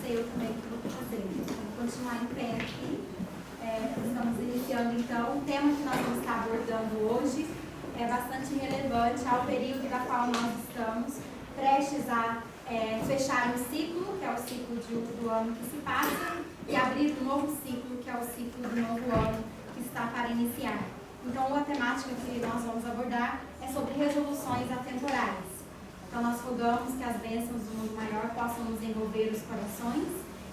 ser eu também que vou fazer. Vou continuar em pé aqui. Estamos iniciando então. O tema que nós vamos estar abordando hoje é bastante relevante ao período da qual nós estamos prestes a fechar um ciclo, que é o ciclo do ano que se passa, e abrir um novo ciclo, que é o ciclo do novo ano que está para iniciar. Então, a temática que nós vamos abordar é sobre resoluções atemporais. Então, nós rogamos que as bênçãos do mundo maior possam nos envolver os corações,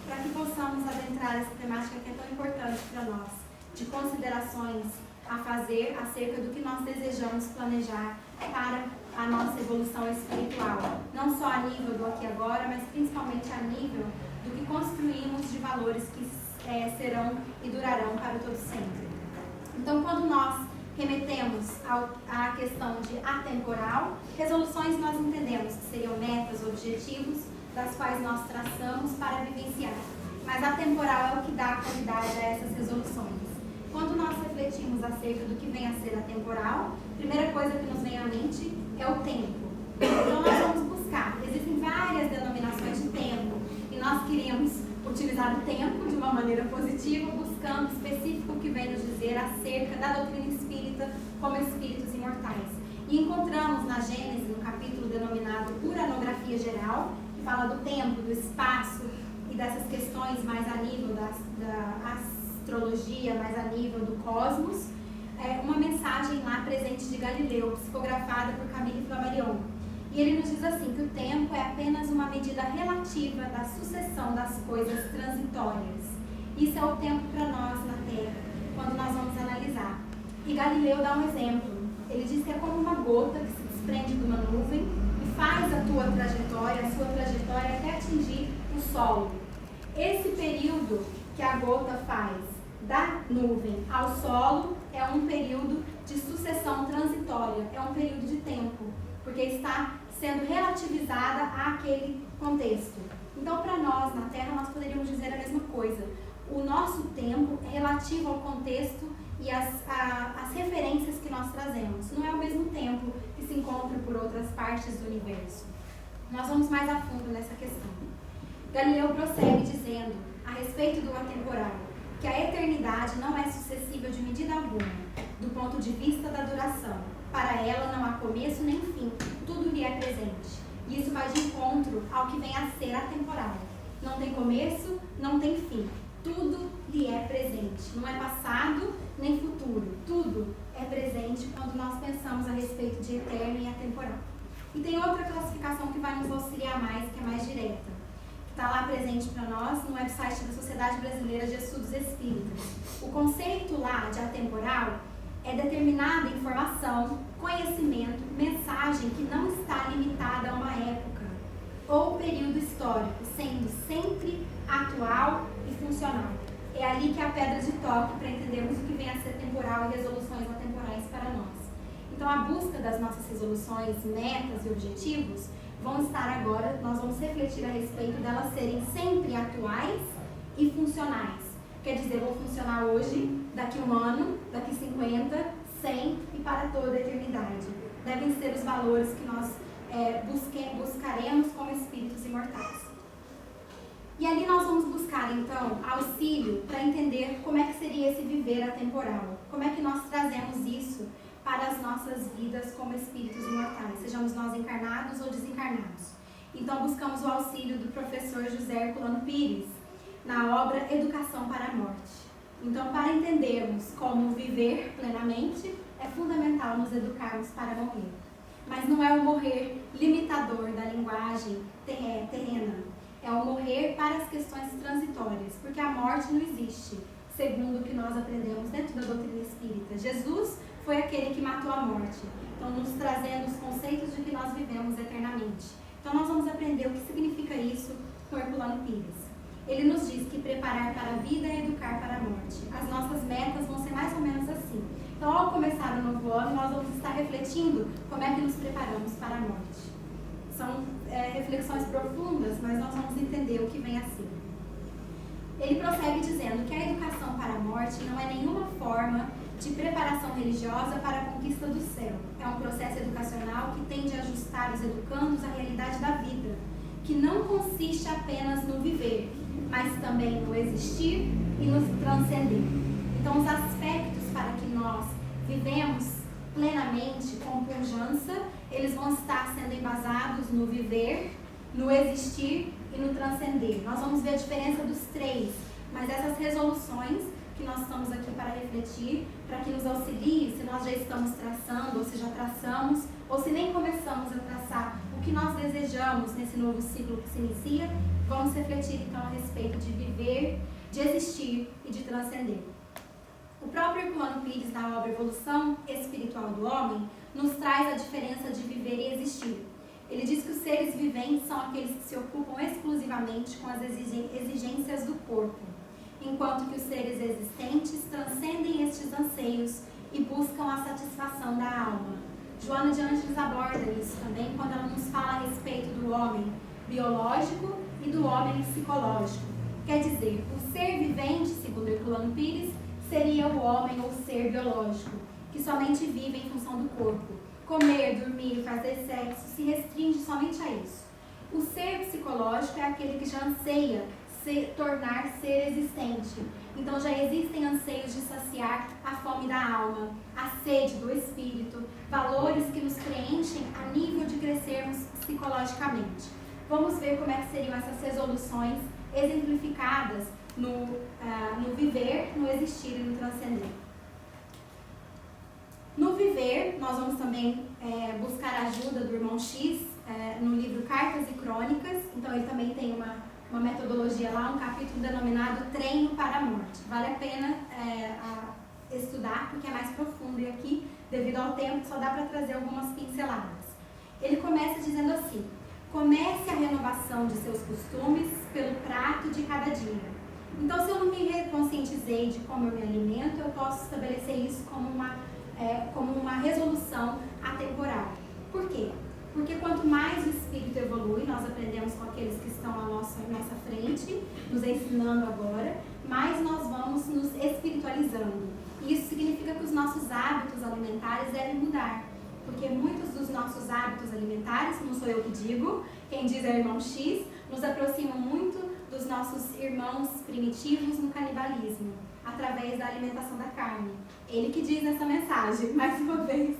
para que possamos adentrar essa temática que é tão importante para nós, de considerações a fazer acerca do que nós desejamos planejar para a nossa evolução espiritual. Não só a nível do aqui e agora, mas principalmente a nível do que construímos de valores que serão e durarão para todo sempre. Então, quando nós remetemos à questão de atemporal, resoluções nós entendemos que seriam metas, objetivos, das quais nós traçamos para vivenciar. Mas atemporal é o que dá qualidade a essas resoluções. Quando nós refletimos acerca do que vem a ser atemporal, a primeira coisa que nos vem à mente é o tempo. Então nós vamos buscar, existem várias denominações de tempo, e nós queríamos utilizar o tempo de uma maneira positiva, buscando específico que vem nos dizer acerca da doutrina espírita como espíritos imortais. E encontramos na Gênesis um capítulo denominado Uranografia Geral, que fala do tempo, do espaço e dessas questões mais a nível da astrologia, mais a nível do cosmos. Uma mensagem lá presente de Galileu, psicografada por Camille Flammarion. E ele nos diz assim, que o tempo é apenas uma medida relativa da sucessão das coisas transitórias. Isso é o tempo para nós na Terra, quando nós vamos analisar. E Galileu dá um exemplo. Ele diz que é como uma gota que se desprende de uma nuvem e faz a sua trajetória até atingir o solo. Esse período que a gota faz da nuvem ao solo é um período de sucessão transitória, é um período de tempo, porque está sendo relativizada àquele contexto. Então, para nós, na Terra, nós poderíamos dizer a mesma coisa. O nosso tempo é relativo ao contexto e às referências que nós trazemos. Não é o mesmo tempo que se encontra por outras partes do universo. Nós vamos mais a fundo nessa questão. Galileu prossegue dizendo, a respeito do atemporal, que a eternidade não é sucessível de medida alguma, do ponto de vista da duração. Para ela não há começo nem fim, tudo lhe é presente. E isso vai de encontro ao que vem a ser atemporal. Não tem começo, não tem fim. Tudo lhe é presente. Não é passado nem futuro. Tudo é presente quando nós pensamos a respeito de eterno e atemporal. E tem outra classificação que vai nos auxiliar mais, que é mais direta. Está lá presente para nós no website da Sociedade Brasileira de Estudos Espíritas. O conceito lá de atemporal é determinada informação, conhecimento, mensagem que não está limitada a uma época ou período histórico, sendo sempre atual e funcional. É ali que é a pedra de toque para entendermos o que vem a ser temporal e resoluções atemporais para nós. Então, a busca das nossas resoluções, metas e objetivos vão estar agora, nós vamos refletir a respeito delas serem sempre atuais e funcionais. Quer dizer, vou funcionar hoje, daqui um ano, daqui 50, 100 e para toda a eternidade. Devem ser os valores que nós buscaremos como espíritos imortais. E ali nós vamos buscar, então, auxílio para entender como é que seria esse viver atemporal. Como é que nós trazemos isso para as nossas vidas como espíritos imortais, sejamos nós encarnados ou desencarnados. Então, buscamos o auxílio do professor José Herculano Pires, na obra Educação para a Morte. Então, para entendermos como viver plenamente, é fundamental nos educarmos para morrer. Mas não é o morrer limitador da linguagem terrena, é o morrer para as questões transitórias, porque a morte não existe, segundo o que nós aprendemos dentro da doutrina espírita. Jesus foi aquele que matou a morte, então nos trazendo os conceitos de que nós vivemos eternamente. Então nós vamos aprender o que significa isso com Herculano Pires. Ele nos diz que preparar para a vida é educar para a morte. As nossas metas vão ser mais ou menos assim. Então, ao começar o novo ano, nós vamos estar refletindo como é que nos preparamos para a morte. São reflexões profundas, mas nós vamos entender o que vem a ser. Ele prossegue dizendo que a educação para a morte não é nenhuma forma de preparação religiosa para a conquista do céu. É um processo educacional que tende a ajustar os educandos à realidade da vida, que não consiste apenas no viver, mas também no existir e no transcender. Então, os aspectos para que nós vivemos plenamente, com pujança, eles vão estar sendo embasados no viver, no existir e no transcender. Nós vamos ver a diferença dos três, mas essas resoluções que nós estamos aqui para refletir, para que nos auxilie, se nós já estamos traçando, ou se já traçamos, ou se nem começamos a traçar o que nós desejamos nesse novo ciclo que se inicia, vamos refletir então a respeito de viver, de existir e de transcender. O próprio Herculano Pires, na obra Evolução Espiritual do Homem, nos traz a diferença de viver e existir. Ele diz que os seres viventes são aqueles que se ocupam exclusivamente com as exigências do corpo, enquanto que os seres existentes transcendem estes anseios e buscam a satisfação da alma. Joana de Ângeles aborda isso também quando ela nos fala a respeito do homem biológico e do homem psicológico. Quer dizer, o ser vivente, segundo Herculano Pires, seria o homem ou ser biológico, que somente vive em função do corpo. Comer, dormir, fazer sexo se restringe somente a isso. O ser psicológico é aquele que já anseia tornar ser existente. Então já existem anseios de saciar a fome da alma, a sede do espírito, valores que nos preenchem a nível de crescermos psicologicamente. Vamos ver como é que seriam essas resoluções exemplificadas no viver, no existir e no transcender. No viver, nós vamos também buscar a ajuda do irmão X no livro Cartas e Crônicas. Então ele também tem uma metodologia lá, um capítulo denominado Treino para a Morte. Vale a pena estudar porque é mais profundo e aqui, devido ao tempo, só dá para trazer algumas pinceladas. Ele começa dizendo assim: comece a renovação de seus costumes pelo prato de cada dia. Então, se eu não me conscientizei de como eu me alimento, eu posso estabelecer isso como uma resolução atemporal. Por quê? Porque quanto mais o espírito evolui, nós aprendemos com aqueles que estão à nossa frente, nos ensinando agora, mais nós vamos nos espiritualizando. E isso significa que os nossos hábitos alimentares devem mudar. Porque muitos dos nossos hábitos alimentares, não sou eu que digo, quem diz é o irmão X, nos aproximam muito dos nossos irmãos primitivos no canibalismo, através da alimentação da carne. Ele que diz nessa mensagem, mais uma vez,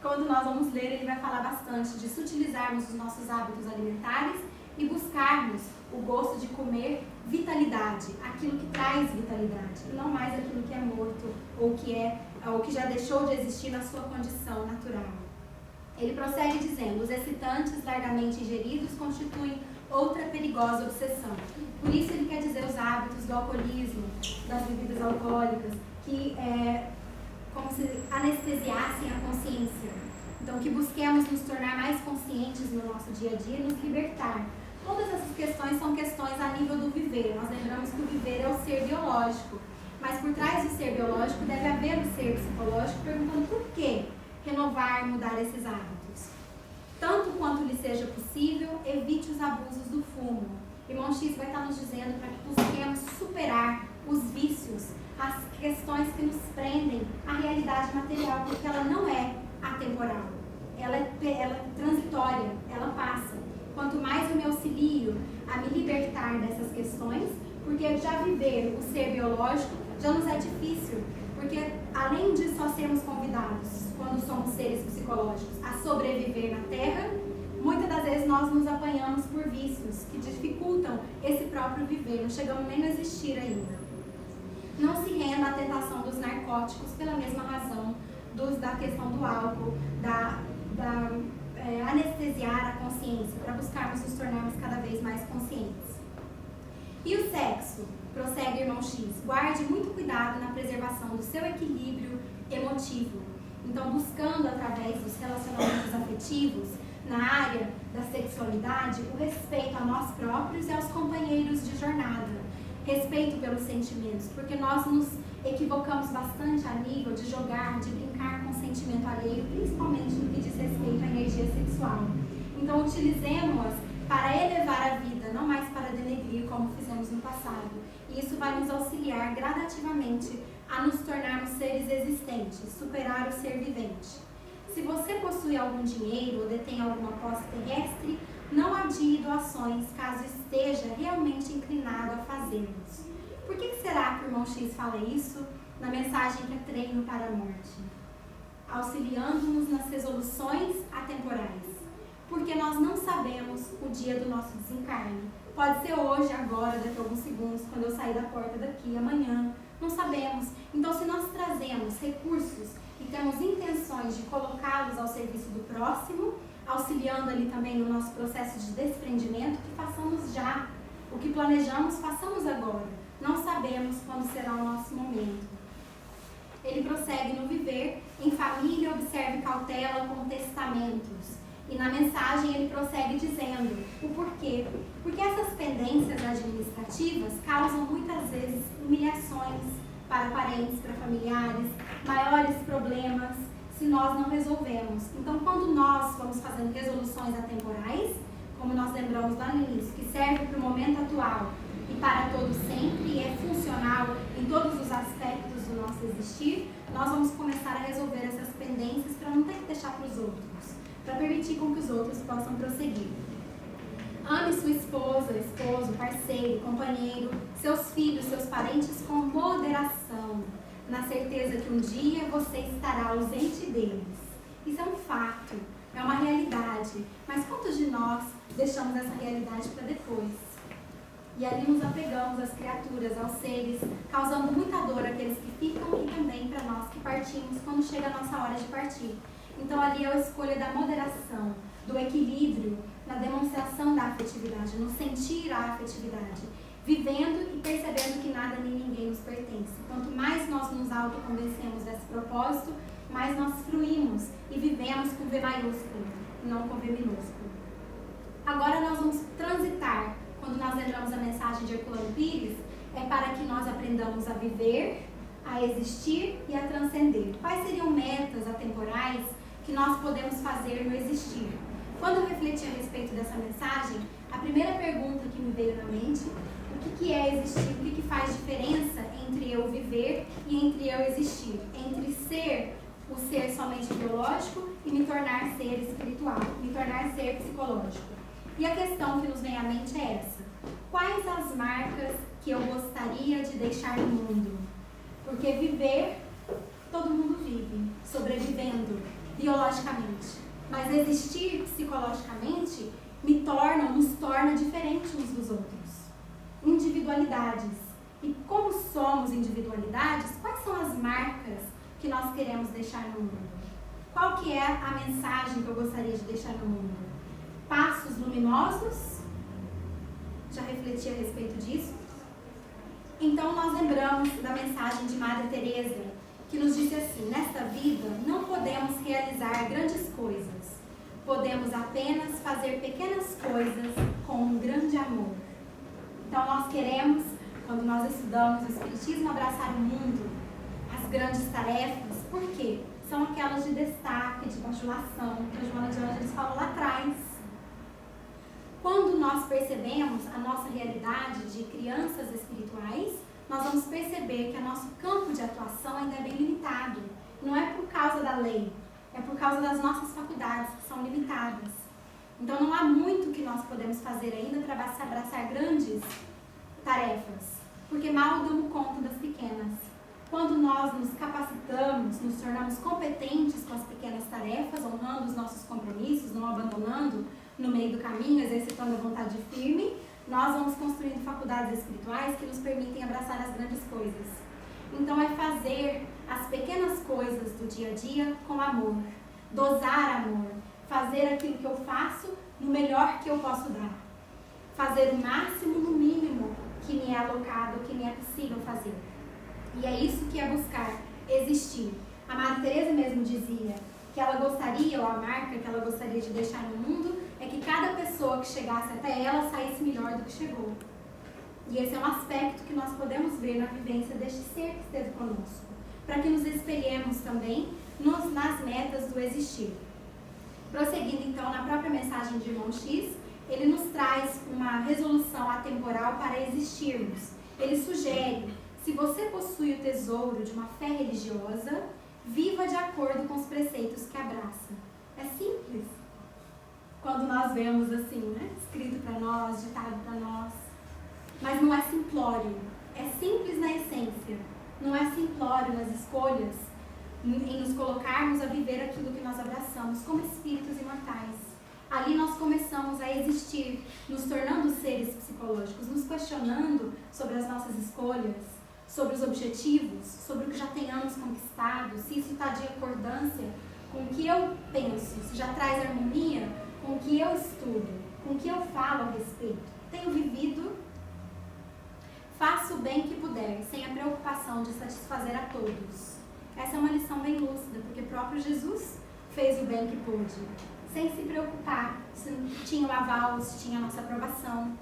quando nós vamos ler, ele vai falar bastante de sutilizarmos os nossos hábitos alimentares e buscarmos o gosto de comer vitalidade, aquilo que traz vitalidade, e não mais aquilo que é morto ou que já deixou de existir na sua condição natural. Ele prossegue dizendo: os excitantes largamente ingeridos constituem outra perigosa obsessão. Por isso ele quer dizer os hábitos do alcoolismo, das bebidas alcoólicas, que como se anestesiassem a consciência. Então, que busquemos nos tornar mais conscientes no nosso dia a dia e nos libertar. Todas essas questões são questões a nível do viver. Nós lembramos que o viver é o ser biológico, mas por trás do ser biológico deve haver o ser psicológico, perguntando por que renovar e mudar esses hábitos. Tanto quanto lhe seja possível, evite os abusos do fumo. Irmão X vai estar nos dizendo para que busquemos superar os vícios, as questões que nos prendem à realidade material, porque ela não é atemporal, ela é transitória, ela passa. Quanto mais eu me auxilio a me libertar dessas questões, porque já viver o ser biológico já nos é difícil, porque além de só sermos convidados, quando somos seres psicológicos, a sobreviver na Terra, muitas das vezes nós nos apanhamos por vícios que dificultam esse próprio viver, não chegamos nem a existir ainda. Não se renda à tentação dos narcóticos pela mesma razão da questão do álcool, anestesiar a consciência, para buscarmos nos tornarmos cada vez mais conscientes. E o sexo? Prossegue irmão X. Guarde muito cuidado na preservação do seu equilíbrio emotivo. Então, buscando através dos relacionamentos afetivos, na área da sexualidade, o respeito a nós próprios e aos companheiros de jornada. Respeito pelos sentimentos, porque nós nos equivocamos bastante a nível de jogar, de brincar com o sentimento alheio, principalmente no que diz respeito à energia sexual. Então, utilizemos-as para elevar a vida, não mais para denegrir como fizemos no passado. E isso vai nos auxiliar gradativamente a nos tornarmos seres existentes, superar o ser vivente. Se você possui algum dinheiro ou detém alguma posse terrestre, Não adie doações caso esteja realmente inclinado a fazê-los. Por que será que o irmão X fala isso na mensagem que é treino para a morte? Auxiliando-nos nas resoluções atemporais. Porque nós não sabemos o dia do nosso desencarne. Pode ser hoje, agora, daqui a alguns segundos, quando eu sair da porta daqui, amanhã. Não sabemos. Então, se nós trazemos recursos e temos intenções de colocá-los ao serviço do próximo, auxiliando ali também no nosso processo de desprendimento, que façamos já. O que planejamos, façamos agora. Não sabemos quando será o nosso momento. Ele prossegue no viver, em família, observe cautela com testamentos. E na mensagem ele prossegue dizendo o porquê. Porque essas pendências administrativas causam muitas vezes humilhações para parentes, para familiares, maiores problemas se nós não resolvemos. Então, quando nós vamos fazendo resoluções atemporais, como nós lembramos lá no início, que serve para o momento atual e para todo sempre, e é funcional em todos os aspectos do nosso existir, nós vamos começar a resolver essas pendências para não ter que deixar para os outros, para permitir com que os outros possam prosseguir. Ame sua esposa, esposo, parceiro, companheiro, seus filhos, seus parentes com moderação, na certeza que um dia você estará ausente deles. Isso é um fato, é uma realidade, mas quantos de nós deixamos essa realidade para depois? E ali nos apegamos às criaturas, aos seres, causando muita dor àqueles que ficam e também para nós que partimos quando chega a nossa hora de partir. Então ali é a escolha da moderação, do equilíbrio, na demonstração da afetividade, no sentir a afetividade, vivendo e percebendo que nada nem ninguém nos pertence. Quanto mais nós nos autoconvencemos desse propósito, mais nós fluímos e vivemos com V maiúsculo, não com V minúsculo. Agora nós vamos transitar, quando nós lembramos a mensagem de Herculano Pires, é para que nós aprendamos a viver, a existir e a transcender. Quais seriam metas atemporais que nós podemos fazer no existir? Quando eu refleti a respeito dessa mensagem, a primeira pergunta que me veio na mente, o que é existir? O que faz diferença entre eu viver e entre eu existir? Entre ser o ser somente biológico e me tornar ser espiritual, me tornar ser psicológico. E a questão que nos vem à mente é essa: quais as marcas que eu gostaria de deixar no mundo? Porque viver, todo mundo vive, sobrevivendo biologicamente. Mas existir psicologicamente nos torna diferentes uns dos outros. Individualidades. E como somos individualidades, quais são as marcas que nós queremos deixar no mundo? Qual que é a mensagem que eu gostaria de deixar no mundo? Passos luminosos? Já refleti a respeito disso? Então nós lembramos da mensagem de Madre Teresa, que nos disse assim: nesta vida não podemos realizar grandes coisas, podemos apenas fazer pequenas coisas com um grande amor. Então nós queremos, quando nós estudamos o Espiritismo, abraçar o mundo, as grandes tarefas. Por quê? São aquelas de destaque, de bajulação, que a Joana de Ângeles falou lá atrás. Quando nós percebemos a nossa realidade de crianças espirituais, nós vamos perceber que o nosso campo de atuação ainda é bem limitado. Não é por causa da lei, é por causa das nossas faculdades, que são limitadas. Então não há muito que nós podemos fazer ainda para abraçar grandes tarefas, porque mal damos conta das pequenas. Quando nós nos capacitamos, nos tornamos competentes com as pequenas tarefas, honrando os nossos compromissos, não abandonando no meio do caminho, exercitando a vontade firme, nós vamos construindo faculdades espirituais que nos permitem abraçar as grandes coisas. Então é fazer as pequenas coisas do dia a dia com amor, dosar amor, fazer aquilo que eu faço no melhor que eu posso dar, fazer o máximo no mínimo que me é alocado, que me é possível fazer. E é isso que é buscar existir. A Madre Teresa mesmo dizia que ela gostaria, ou a marca que ela gostaria de deixar no mundo, é que cada pessoa que chegasse até ela saísse melhor do que chegou. E esse é um aspecto que nós podemos ver na vivência deste ser que esteve conosco, para que nos espelhemos também nas metas do existir. Prosseguindo então na própria mensagem de Irmão X, ele nos traz uma resolução atemporal para existirmos. Ele sugere: se você possui o tesouro de uma fé religiosa, viva de acordo com os preceitos que abraça. É simples. quando nós vemos assim, né? Escrito para nós, ditado para nós. Mas não é simplório. É simples na essência. Não é simplório nas escolhas, em nos colocarmos a viver aquilo que nós abraçamos como espíritos imortais. Ali nós começamos a existir, nos tornando seres psicológicos, nos questionando sobre as nossas escolhas, sobre os objetivos, sobre o que já tenhamos conquistado, se isso está de concordância com o que eu penso, se já traz harmonia com o que eu estudo, com o que eu falo a respeito. Tenho vivido, faço o bem que puder, sem a preocupação de satisfazer a todos. Essa é uma lição bem lúcida, porque próprio Jesus fez o bem que pôde, sem se preocupar se tinha o aval, se tinha a nossa aprovação.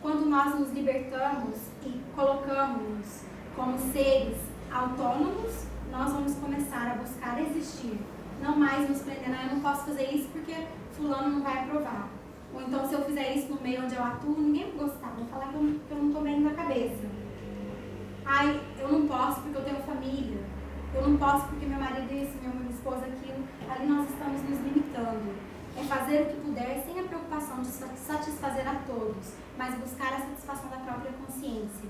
Quando nós nos libertamos e colocamos como seres autônomos, nós vamos começar a buscar existir. Não mais nos prender, eu não posso fazer isso porque fulano não vai aprovar. Ou então, se eu fizer isso no meio onde eu atuo, ninguém vai gostar, vão falar que eu não estou bem da cabeça. Ai, eu não posso porque eu tenho família. Eu não posso porque meu marido isso, minha esposa aquilo. Ali nós estamos nos limitando. É fazer o que puder sem a preocupação de satisfazer a todos, mas buscar a satisfação da própria consciência.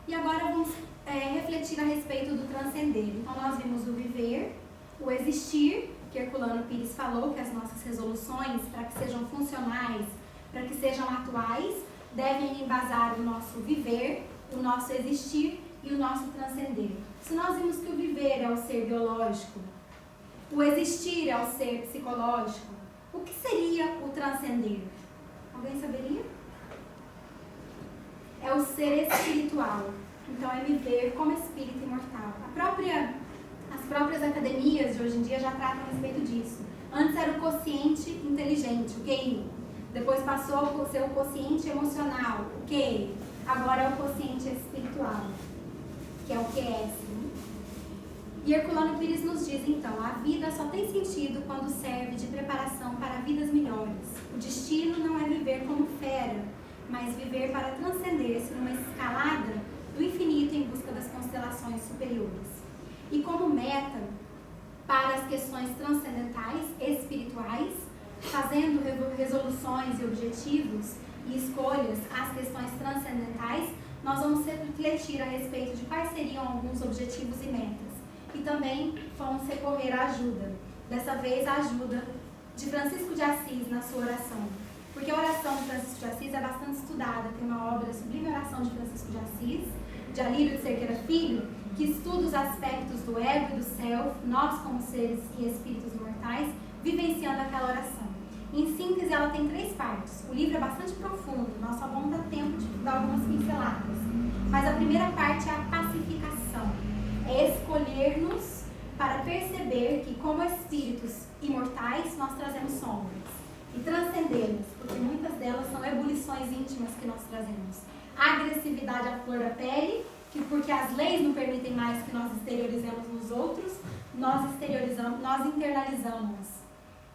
E agora vamos refletir a respeito do transcender. Então nós vimos o viver, o existir, que Herculano Pires falou que as nossas resoluções, para que sejam funcionais, para que sejam atuais, devem embasar o nosso viver, o nosso existir e o nosso transcender. Se nós vimos que o viver é o ser biológico, o existir é o ser psicológico, o que seria o transcender? Alguém saberia? É o ser espiritual. Então é viver como espírito imortal. As próprias academias de hoje em dia já tratam a respeito disso. Antes era o quociente inteligente, o QI. Depois passou a ser o quociente emocional, o QE. Agora é o quociente espiritual, que é o QS. E Herculano Pires nos diz, então, a vida só tem sentido quando serve de preparação para vidas melhores. O destino não é viver como fera, mas viver para transcender-se numa escalada do infinito em busca das constelações superiores. E como meta para as questões transcendentais, espirituais, fazendo resoluções e objetivos e escolhas às questões transcendentais, nós vamos refletir a respeito de quais seriam alguns objetivos e metas. E também vamos recorrer à ajuda. Dessa vez, a ajuda de Francisco de Assis na sua oração. Porque a oração de Francisco de Assis é bastante estudada. Tem uma obra, Sublime Oração de Francisco de Assis, de Alírio de Cerqueira Filho, que estuda os aspectos do ego e do self, nós como seres e espíritos mortais, vivenciando aquela oração. Em síntese, ela tem 3 partes. O livro é bastante profundo, nós só vamos dar tempo de dar algumas pinceladas. Mas a primeira parte é a pacificação. É escolher-nos para perceber que, como espíritos imortais, nós trazemos sombras. E transcendê-las, porque muitas delas são ebulições íntimas que nós trazemos. A agressividade à flor da pele, que porque as leis não permitem mais que nós exteriorizemos nos outros, nós internalizamos,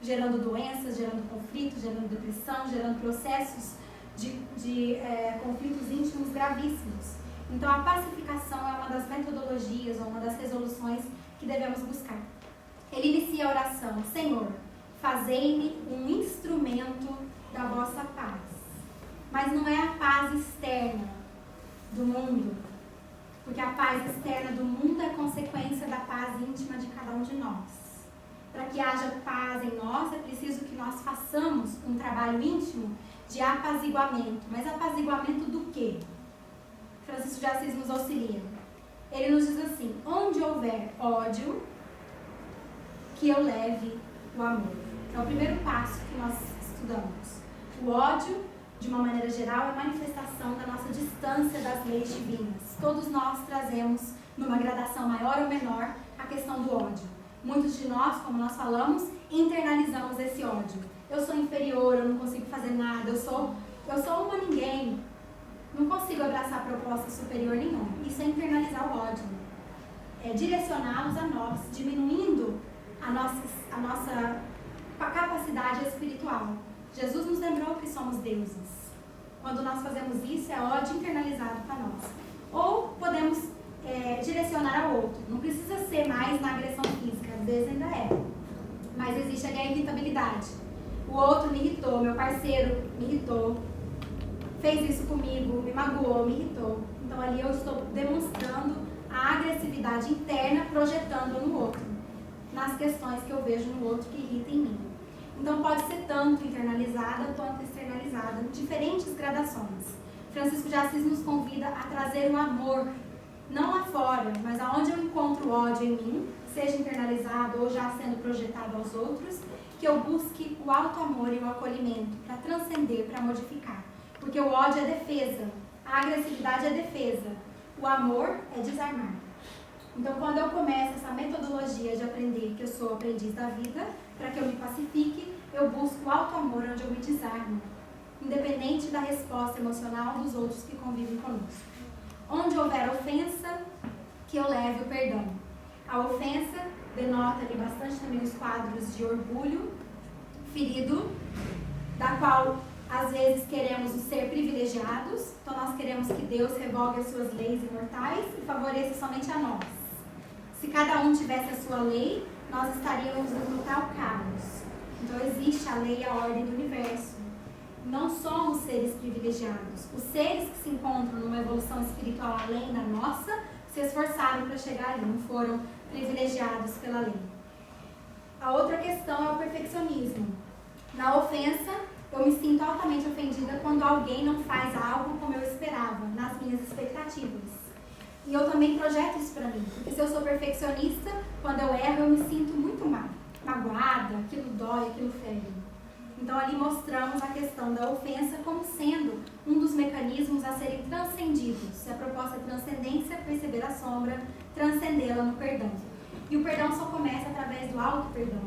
gerando doenças, gerando conflitos, gerando depressão, gerando processos de conflitos íntimos gravíssimos. Então, a pacificação é uma das metodologias ou uma das resoluções que devemos buscar. Ele inicia a oração: Senhor, fazei-me um instrumento da vossa paz. Mas não é a paz externa do mundo, porque a paz externa do mundo é consequência da paz íntima de cada um de nós. Para que haja paz em nós, é preciso que nós façamos um trabalho íntimo de apaziguamento. Mas apaziguamento do quê? Francisco de Assis nos auxilia. Ele nos diz assim: onde houver ódio, que eu leve o amor. É o primeiro passo que nós estudamos. O ódio, de uma maneira geral, é manifestação da nossa distância das leis divinas. Todos nós trazemos, numa gradação maior ou menor, a questão do ódio. Muitos de nós, como nós falamos, internalizamos esse ódio. Eu sou inferior, eu não consigo fazer nada, eu sou uma ninguém. Não consigo abraçar proposta superior nenhuma. Isso é internalizar o ódio. É direcioná-los a nós, diminuindo a nossa capacidade espiritual. Jesus nos lembrou que somos deuses. Quando nós fazemos isso, é ódio internalizado para nós. Ou podemos direcionar ao outro. Não precisa ser mais na agressão física, às vezes ainda é. Mas existe ali a irritabilidade. o outro me irritou, meu parceiro me irritou, fez isso comigo, me magoou, me irritou. Então ali eu estou demonstrando a agressividade interna, projetando no outro, nas questões que eu vejo no outro que irritam em mim. Então pode ser tanto internalizada quanto externalizada, em diferentes gradações. Francisco de Assis nos convida a trazer o amor, não lá fora, mas aonde eu encontro o ódio em mim, seja internalizado ou já sendo projetado aos outros, que eu busque o auto-amor e o acolhimento para transcender, para modificar. Porque o ódio é defesa, a agressividade é defesa, o amor é desarmar. Então, quando eu começo essa metodologia de aprender que eu sou aprendiz da vida, para que eu me pacifique, eu busco o auto-amor onde eu me desarmo, independente da resposta emocional dos outros que convivem conosco. Onde houver ofensa, que eu leve o perdão. A ofensa denota ali bastante também os quadros de orgulho ferido, da qual às vezes queremos ser privilegiados, então nós queremos que Deus revogue as suas leis imortais e favoreça somente a nós. Se cada um tivesse a sua lei, nós estaríamos no total caos. Então existe a lei e a ordem do universo. Não somos seres privilegiados. Os seres que se encontram numa evolução espiritual além da nossa, se esforçaram para chegar ali, não foram privilegiados pela lei. A outra questão é o perfeccionismo. Na ofensa, eu me sinto altamente ofendida quando alguém não faz algo como eu esperava, nas minhas expectativas. E eu também projeto isso para mim, porque se eu sou perfeccionista, quando eu erro, eu me sinto muito mal, magoada, aquilo dói, aquilo fere. Então ali mostramos a questão da ofensa como sendo um dos mecanismos a serem transcendidos. Se a proposta é transcendência, perceber a sombra, transcendê-la no perdão. E o perdão só começa através do auto-perdão.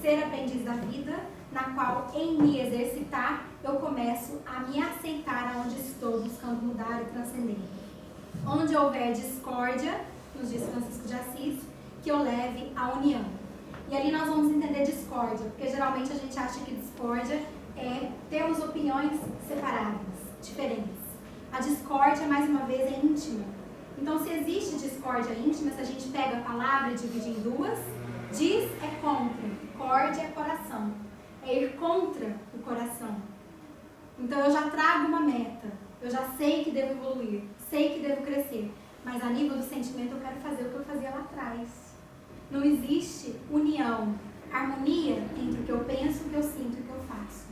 Ser aprendiz da vida, na qual em me exercitar, eu começo a me aceitar aonde estou, buscando mudar e transcender. Onde houver discórdia, nos diz Francisco de Assis, que eu leve à união. E ali nós vamos entender discórdia, porque geralmente a gente acha que discórdia é termos opiniões separadas, diferentes. A discórdia, mais uma vez, é íntima. Então, se existe discórdia íntima, se a gente pega a palavra e divide em duas, dis é contra, córdia é coração. É ir contra o coração. Então, eu já trago uma meta, eu já sei que devo evoluir, sei que devo crescer, mas a nível do sentimento eu quero fazer o que eu fazia lá atrás. Não existe união, harmonia entre o que eu penso, o que eu sinto e o que eu faço.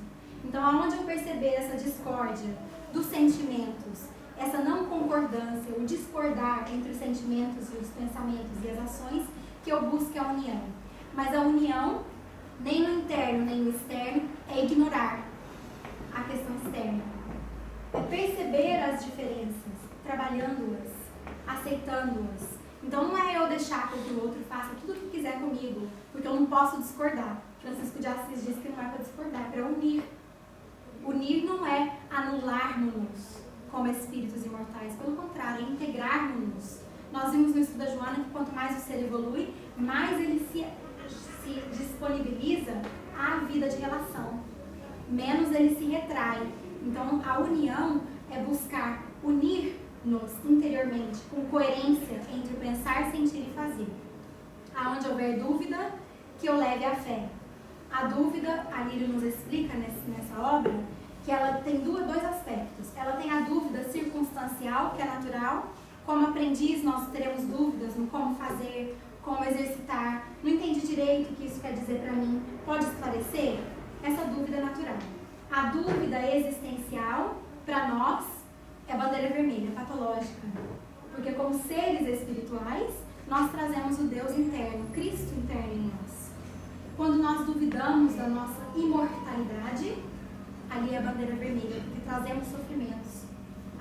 Então, aonde eu perceber essa discórdia dos sentimentos, essa não concordância, o discordar entre os sentimentos e os pensamentos e as ações, que eu busque a união. Mas a união, nem no interno nem no externo, é ignorar a questão externa. É perceber as diferenças, trabalhando-as, aceitando-as. Então não é eu deixar que o outro faça tudo o que quiser comigo, porque eu não posso discordar. Francisco de Assis diz que não é para discordar, é para unir. Unir não é anularmos-nos como espíritos imortais, pelo contrário, é integrarmos-nos. Nós vimos no estudo da Joana que quanto mais o ser evolui, mais ele se disponibiliza à vida de relação, menos ele se retrai. Então a união é buscar unir-nos interiormente, com coerência entre o pensar, sentir e fazer. Aonde houver dúvida, que eu leve a fé. A dúvida, a Lírio nos explica nessa obra, que ela tem dois aspectos. Ela tem a dúvida circunstancial, que é natural. Como aprendiz, nós teremos dúvidas no como fazer, como exercitar. Não entendi direito o que isso quer dizer para mim. Pode esclarecer? Essa dúvida é natural. A dúvida existencial, para nós, é bandeira vermelha, patológica. Porque como seres espirituais, nós trazemos o Deus interno, Cristo interno em nós. Quando nós duvidamos da nossa imortalidade, ali é a bandeira vermelha, porque trazemos sofrimentos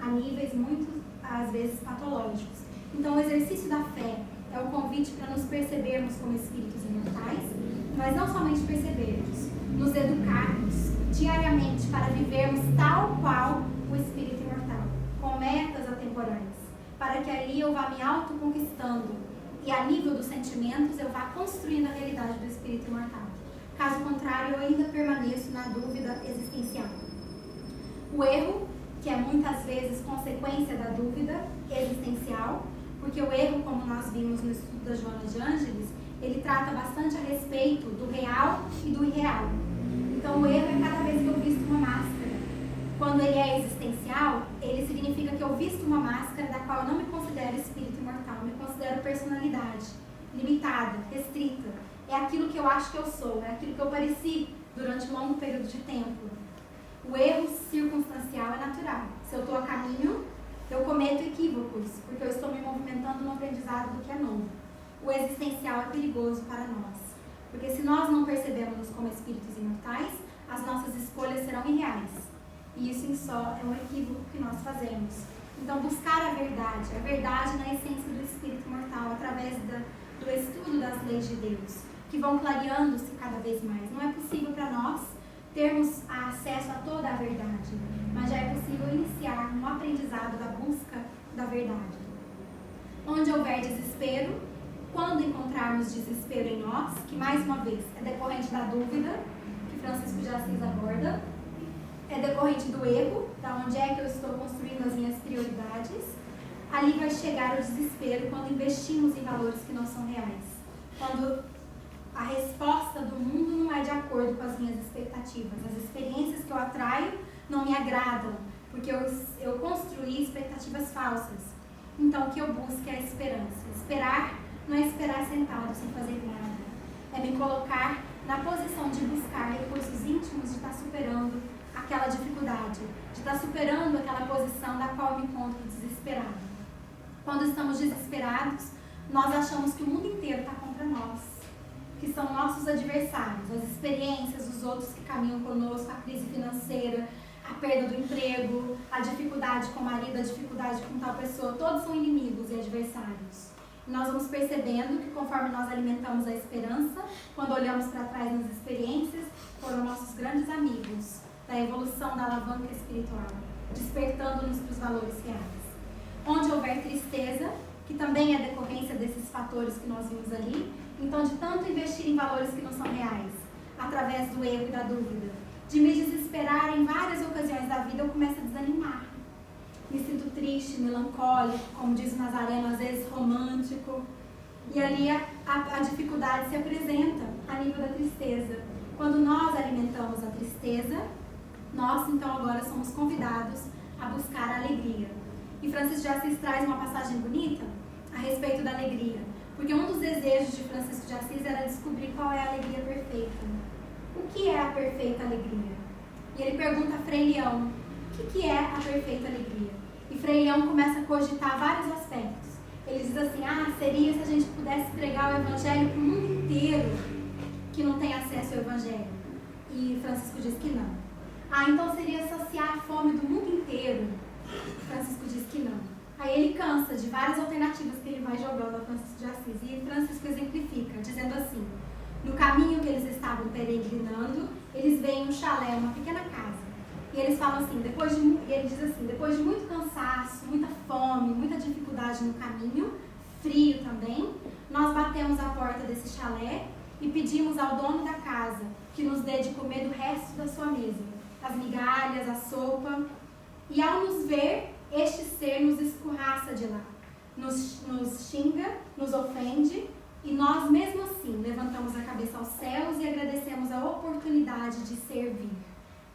a níveis muito, às vezes, patológicos. Então, o exercício da fé é o convite para nos percebermos como espíritos imortais, mas não somente percebermos, nos educarmos diariamente para vivermos tal qual o espírito imortal, com metas atemporais, para que ali eu vá me autoconquistando e a nível dos sentimentos eu vá construindo a realidade do espírito imortal. Caso contrário, eu ainda permaneço na dúvida existencial. O erro, que é muitas vezes consequência da dúvida existencial, porque o erro, como nós vimos no estudo da Joana de Ângeles, ele trata bastante a respeito do real e do irreal. Então o erro é cada vez que eu visto uma máscara. Quando ele é existencial, ele significa que eu visto uma máscara da qual eu não me considero espírito imortal, eu me considero personalidade, limitada, restrita. É aquilo que eu acho que eu sou, é aquilo que eu pareci durante um longo período de tempo. O erro circunstancial é natural. Se eu estou a caminho, eu cometo equívocos, porque eu estou me movimentando no aprendizado do que é novo. O existencial é perigoso para nós, porque se nós não percebemos como espíritos imortais, as nossas escolhas serão irreais. E isso em só é um equívoco que nós fazemos. Então, buscar a verdade na essência do espírito imortal, através do estudo das leis de Deus, que vão clareando-se cada vez mais. Não é possível para nós termos acesso a toda a verdade, mas já é possível iniciar um aprendizado da busca da verdade. Onde houver desespero, quando encontrarmos desespero em nós, que mais uma vez é decorrente da dúvida, que Francisco de Assis aborda, é decorrente do erro, da onde é que eu estou construindo as minhas prioridades, ali vai chegar o desespero quando investimos em valores que não são reais. Quando a resposta do mundo não é de acordo com as minhas expectativas. As experiências que eu atraio não me agradam, porque eu construí expectativas falsas. Então, o que eu busco é a esperança. Esperar não é esperar sentado, sem fazer nada. É me colocar na posição de buscar recursos íntimos, de estar superando aquela dificuldade, de estar superando aquela posição da qual eu me encontro desesperado. Quando estamos desesperados, nós achamos que o mundo inteiro está contra nós, que são nossos adversários, as experiências, os outros que caminham conosco, a crise financeira, a perda do emprego, a dificuldade com o marido, a dificuldade com tal pessoa, todos são inimigos e adversários. E nós vamos percebendo que conforme nós alimentamos a esperança, quando olhamos para trás nas experiências, foram nossos grandes amigos da evolução da alavanca espiritual, despertando-nos para os valores reais. Onde houver tristeza, que também é decorrência desses fatores que nós vimos ali, então de tanto investir em valores que não são reais, através do erro e da dúvida, de me desesperar em várias ocasiões da vida, eu começo a desanimar. Me sinto triste, melancólico, como diz o Nazareno, às vezes romântico. E ali a dificuldade se apresenta a nível da tristeza. Quando nós alimentamos a tristeza, nós então agora somos convidados a buscar a alegria. E Francisco de Assis traz uma passagem bonita a respeito da alegria. Porque um dos desejos de Francisco de Assis era descobrir qual é a alegria perfeita. O que é a perfeita alegria? E ele pergunta a Frei Leão, o que é a perfeita alegria? E Frei Leão começa a cogitar vários aspectos. Ele diz assim, seria se a gente pudesse pregar o Evangelho para o mundo inteiro que não tem acesso ao Evangelho. E Francisco diz que não. Então seria saciar a fome do mundo inteiro. Francisco diz que não. Aí ele cansa de várias alternativas que ele vai jogando a Francisco de Assis. E Francisco exemplifica, dizendo assim, no caminho que eles estavam peregrinando, eles veem um chalé, uma pequena casa. E eles falam assim, ele diz assim, depois de muito cansaço, muita fome, muita dificuldade no caminho, frio também, nós batemos a porta desse chalé e pedimos ao dono da casa que nos dê de comer do resto da sua mesa, as migalhas, a sopa. E ao nos ver, este ser nos escorraça de lá, nos xinga, nos ofende, e nós mesmo assim levantamos a cabeça aos céus e agradecemos a oportunidade de servir.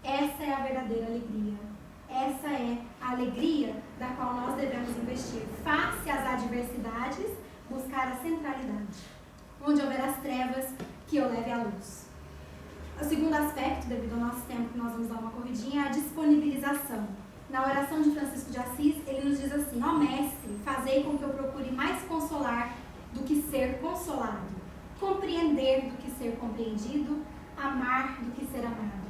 Essa é a verdadeira alegria. Essa é a alegria da qual nós devemos investir. Face às adversidades, buscar a centralidade. Onde houver as trevas, que eu leve a luz. O segundo aspecto, devido ao nosso tempo que nós vamos dar uma corridinha, é a disponibilização. Na oração de Francisco de Assis, ele nos diz assim, Mestre, fazei com que eu procure mais consolar do que ser consolado, compreender do que ser compreendido, amar do que ser amado.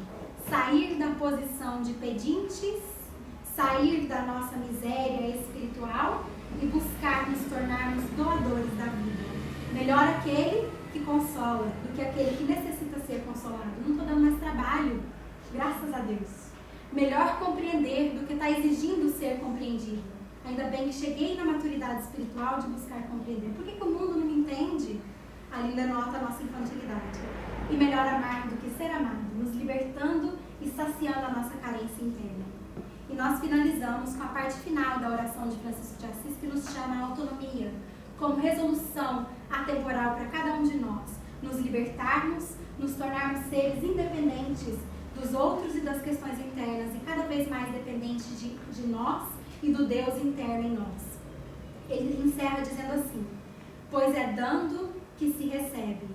Sair da posição de pedintes, sair da nossa miséria espiritual e buscar nos tornarmos doadores da vida. Melhor aquele que consola do que aquele que necessita ser consolado. Não estou dando mais trabalho, graças a Deus. Melhor compreender do que está exigindo ser compreendido. Ainda bem que cheguei na maturidade espiritual de buscar compreender. Por que o mundo não me entende? Ali denota a nossa infantilidade. E melhor amar do que ser amado, nos libertando e saciando a nossa carência interna. E nós finalizamos com a parte final da oração de Francisco de Assis, que nos chama a autonomia, como resolução atemporal para cada um de nós. nos libertarmos, nos tornarmos seres independentes dos outros e das questões internas e cada vez mais dependentes de nós e do Deus interno em nós. Ele encerra dizendo assim: pois é dando que se recebe,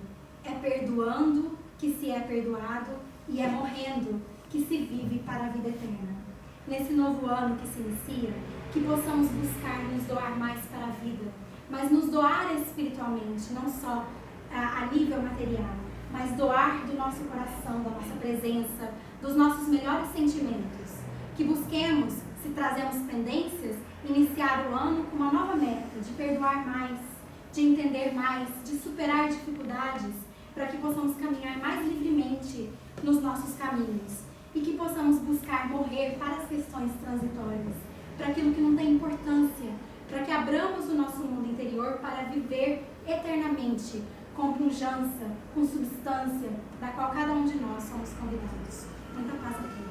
é perdoando que se é perdoado e é morrendo que se vive para a vida eterna. Nesse novo ano que se inicia, que possamos buscar nos doar mais para a vida, mas nos doar espiritualmente, não só a nível material, mas doar do nosso coração, da nossa presença, dos nossos melhores sentimentos. Que busquemos, se trazemos pendências, iniciar o ano com uma nova meta de perdoar mais, de entender mais, de superar dificuldades, para que possamos caminhar mais livremente nos nossos caminhos e que possamos buscar morrer para as questões transitórias, para aquilo que não tem importância, para que abramos o nosso mundo interior para viver eternamente com pujança, com substância, da qual cada um de nós somos convidados. Muita paz a todos.